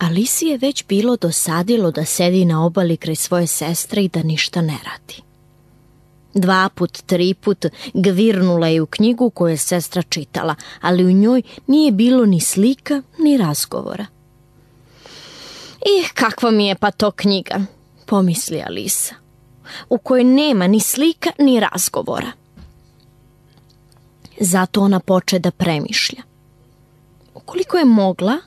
Alisi je već bilo dosadilo da sedi na obali kraj svoje sestre i da ništa ne radi. 2 put, 3 put gvirnula je u knjigu koju je sestra čitala, ali u njoj nije bilo ni slika, ni razgovora. Kakva mi je pa to knjiga, pomisli Alisa, u kojoj nema ni slika, ni razgovora. Zato ona poče da premišlja. Ukoliko je mogla,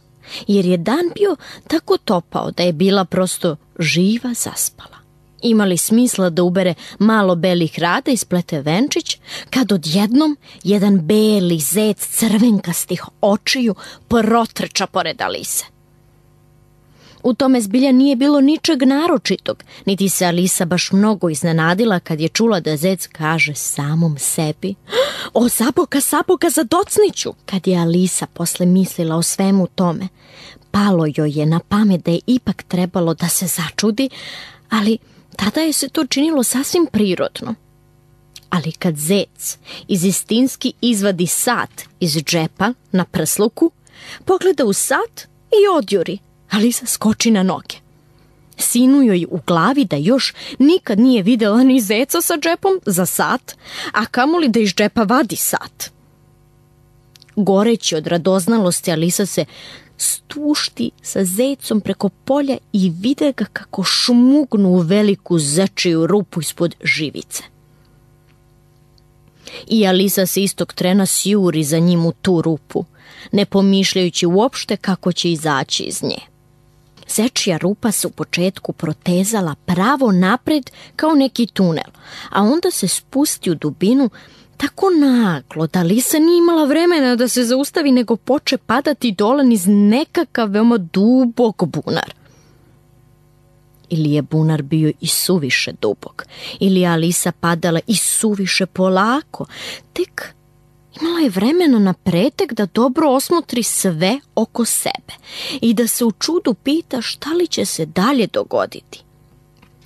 jer je dan bio tako topao da je bila prosto živa zaspala. Ima li smisla da ubere malo belih rada i splete venčić, kad odjednom jedan beli zec crvenkastih očiju protrča pored Alise. U tome zbilja nije bilo ničeg naročitog, niti se Alisa baš mnogo iznenadila kad je čula da zec kaže samom sebi: "O, saboka, zadocniću!" Kad je Alisa posle mislila o svemu tome, palo joj je na pamet da je ipak trebalo da se začudi, ali tada je se to činilo sasvim prirodno. Ali kad zec istinski izvadi sat iz džepa na prsluku, pogleda u sat i odjuri, Alisa skoči na noge. Sinu joj u glavi da još nikad nije videla ni zeca sa džepom za sat, a kamoli da iz džepa vadi sat. Goreći od radoznalosti, Alisa se stušti sa zecom preko polja i vide ga kako šmugnu u veliku zečiju rupu ispod živice. I Alisa se istog trena sjuri za njim u tu rupu, ne pomišljajući uopšte kako će izaći iz nje. Zečija rupa se u početku protezala pravo napred kao neki tunel, a onda se spusti u dubinu tako naglo da Alisa nije imala vremena da se zaustavi, nego poče padati dole niz nekakav veoma dubok bunar. Ili je bunar bio i suviše dubok, ili je Alisa padala i suviše polako, tek imala je vremena na pretek da dobro osmotri sve oko sebe i da se u čudu pita šta li će se dalje dogoditi.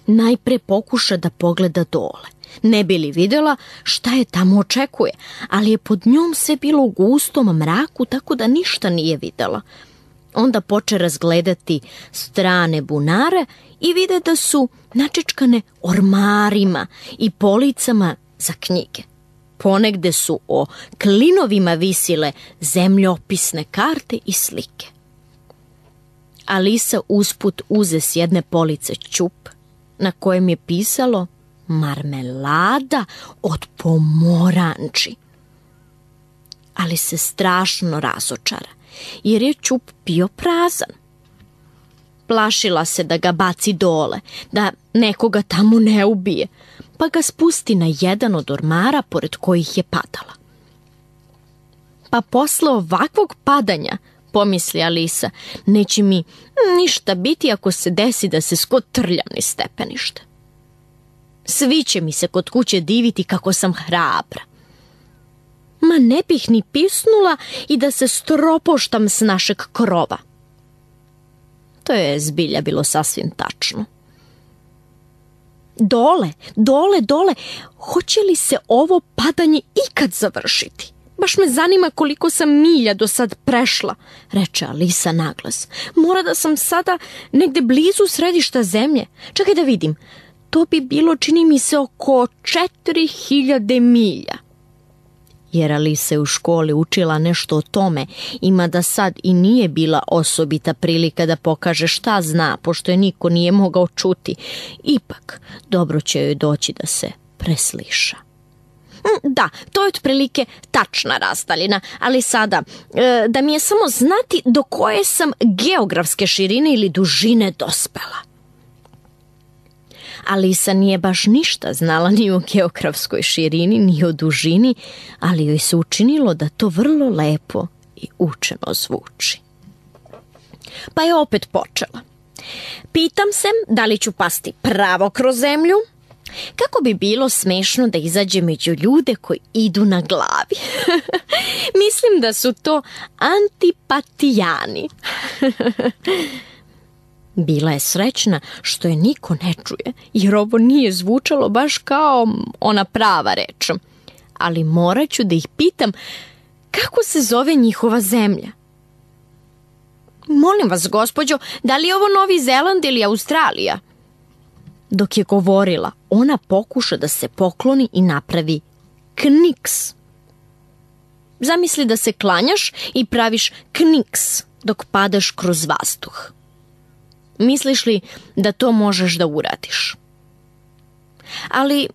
Najpre pokuša da pogleda dole, ne bi li videla šta je tamo očekuje, ali je pod njom sve bilo u gustom mraku, tako da ništa nije videla. Onda poče razgledati strane bunare i vide da su načičkane ormarima i policama za knjige. Ponegde su o klinovima visile zemljopisne karte i slike. Alisa usput uze s jedne police ćup na kojem je pisalo marmelada od pomoranči. Ali se strašno razočara, jer je ćup bio prazan. Plašila se da ga baci dole, da nekoga tamo ne ubije, pa ga spusti na jedan od ormara pored kojih je padala. Pa posle ovakvog padanja, pomisli Alisa, neće mi ništa biti ako se desi da se skotrljam niz stepenište. Svi će mi se kod kuće diviti kako sam hrabra. Ma ne bih ni pisnula i da se stropoštam s našeg krova. To je zbilja bilo sasvim tačno. Dole, hoće li se ovo padanje ikad završiti? Baš me zanima koliko sam milja do sad prešla, reče Alisa naglas. Mora da sam sada negde blizu središta zemlje. Čekaj da vidim, to bi bilo, čini mi se, oko 4000 milja. Jer Alisa je u školi učila nešto o tome, ima da sad i nije bila osobita prilika da pokaže šta zna, pošto je niko nije mogao čuti. Ipak, dobro će joj doći da se presliša. Da, to je otprilike tačna razdaljina, ali sada, da mi je samo znati do koje sam geografske širine ili dužine dospela. Alisa nije baš ništa znala ni o geografskoj širini, ni o dužini, ali joj se učinilo da to vrlo lepo i učeno zvuči. Pa je opet počela. Pitam se da li ću pasti pravo kroz zemlju, kako bi bilo smešno da izađe među ljude koji idu na glavi. Mislim da su to antipatijani. Bila je srećna što je niko ne čuje, jer ovo nije zvučalo baš kao ona prava reč. Ali morat ću da ih pitam kako se zove njihova zemlja. Molim vas, gospođo, da li je ovo Novi Zeland ili Australija? Dok je govorila, ona pokuša da se pokloni i napravi kniks. Zamisli da se klanjaš i praviš kniks dok padaš kroz vazduh. Misliš li da to možeš da uradiš? Ali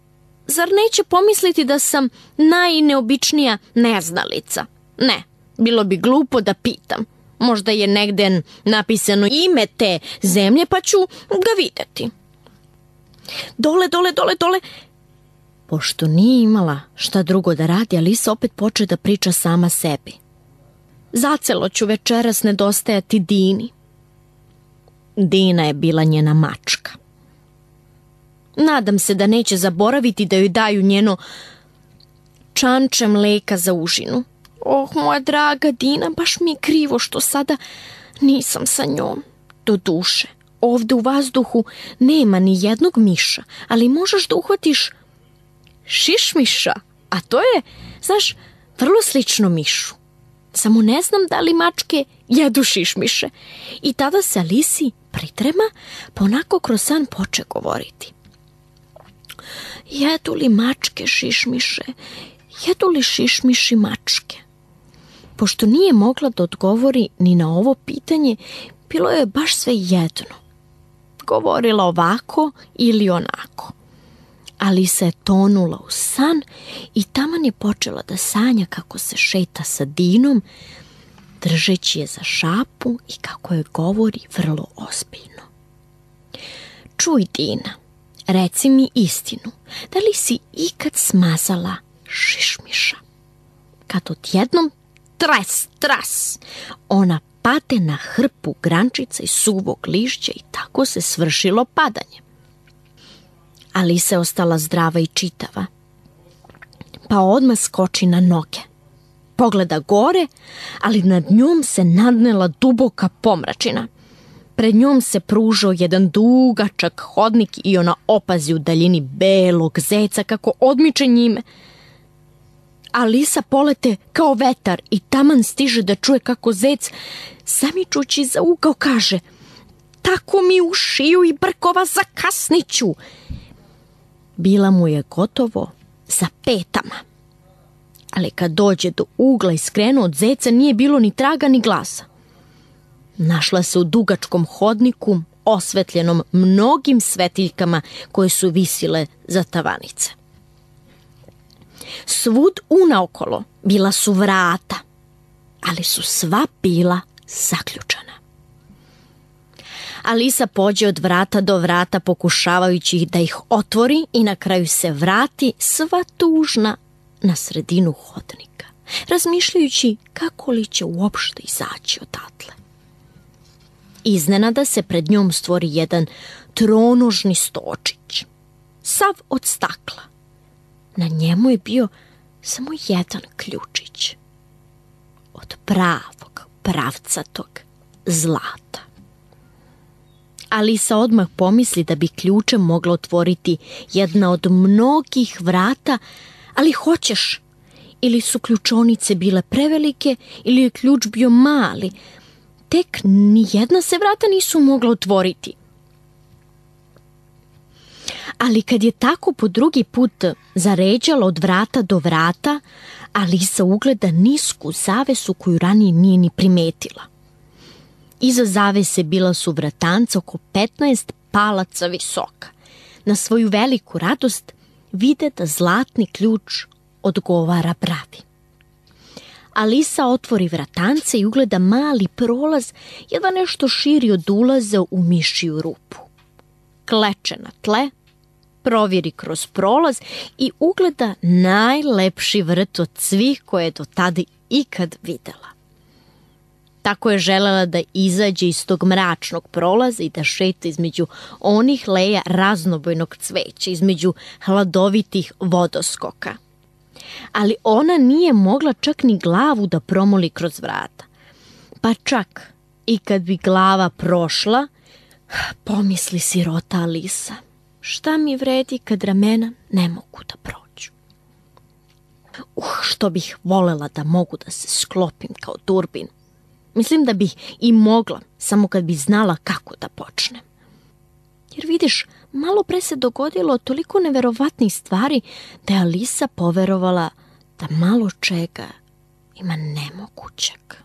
zar neće pomisliti da sam najneobičnija neznalica? Ne, bilo bi glupo da pitam. Možda je negde napisano ime te zemlje, pa ću ga videti. Dole, dole, dole, dole. Pošto nije imala šta drugo da radi, Alisa opet poče da priča sama sebi. Zacelo ću večeras nedostajati Dini. Dina je bila njena mačka. Nadam se da neće zaboraviti da joj daju njeno čanče mleka za užinu. Moja draga Dina, baš mi je krivo što sada nisam sa njom. Do duše, ovde u vazduhu nema ni jednog miša, ali možeš da uhvatiš šišmiša, a to je, znaš, vrlo slično mišu. Samo ne znam da li mačke jedu šišmiše. I tada se Alisi pritrema, pa onako kroz san poče govoriti. Jedu li mačke šišmiše? Jedu li šišmiši mačke? Pošto nije mogla da odgovori ni na ovo pitanje, bilo je baš sve jedno. Govorila ovako ili onako. Alisa je tonula u san i taman je počela da sanja kako se šeta sa Dinom, držeći je za šapu i kako je govori vrlo ozbiljno. Čuj, Dina, reci mi istinu, da li si ikad smazala šišmiša? Kad odjednom tras, ona pade na hrpu grančica i suvog lišća i tako se svršilo padanje. Alisa je ostala zdrava i čitava, pa odmah skoči na noge. Pogleda gore, ali nad njom se nadnela duboka pomračina. Pred njom se pružao jedan dugačak hodnik i ona opazi u daljini belog zeca kako odmiče njime. Alisa polete kao vetar i taman stiže da čuje kako zec, zamičući za ugao, kaže: tako mi u šiju i brkova zakasniću. Bila mu je gotovo za petama. Ali kad dođe do ugla i skrenu od zeca nije bilo ni traga ni glasa. Našla se u dugačkom hodniku, osvetljenom mnogim svetiljkama koje su visile za tavanice. Svud unaokolo bila su vrata, ali su sva bila zaključana. Alisa pođe od vrata do vrata pokušavajući da ih otvori i na kraju se vrati sva tužna na sredinu hodnika, razmišljajući kako li će uopšte izaći odatle. Iznenada se pred njom stvori jedan tronožni stočić, sav od stakla. Na njemu je bio samo jedan ključić od pravog, pravcatog zlata. Alisa odmah pomisli da bi ključem mogla otvoriti jedna od mnogih vrata, ali hoćeš, ili su ključonice bile prevelike, ili je ključ bio mali. Tek ni jedna se vrata nisu mogla otvoriti. Ali kad je tako po drugi put zaređala od vrata do vrata, Alisa ugleda nisku zavesu koju ranije nije ni primetila. Iza zavese bila su vratanca oko 15 palaca visoka. Na svoju veliku radost vide da zlatni ključ odgovara bravi. Alisa otvori vratance i ugleda mali prolaz, jedva nešto širi od ulaza u mišiju rupu. Kleče na tle, provjeri kroz prolaz i ugleda najlepši vrt od svih koje je do tada ikad videla. Tako je želela da izađe iz tog mračnog prolaza i da šeta između onih leja raznobojnog cveća, između hladovitih vodoskoka. Ali ona nije mogla čak ni glavu da promoli kroz vrata. Pa čak i kad bi glava prošla, pomisli sirota Alisa, šta mi vredi kad ramena ne mogu da prođu. Što bih volela da mogu da se sklopim kao turbin. Mislim da bih i mogla, samo kad bih znala kako da počnem. Jer vidiš, malo pre se dogodilo toliko neverovatnih stvari da je Alisa poverovala da malo čega ima nemogućeg.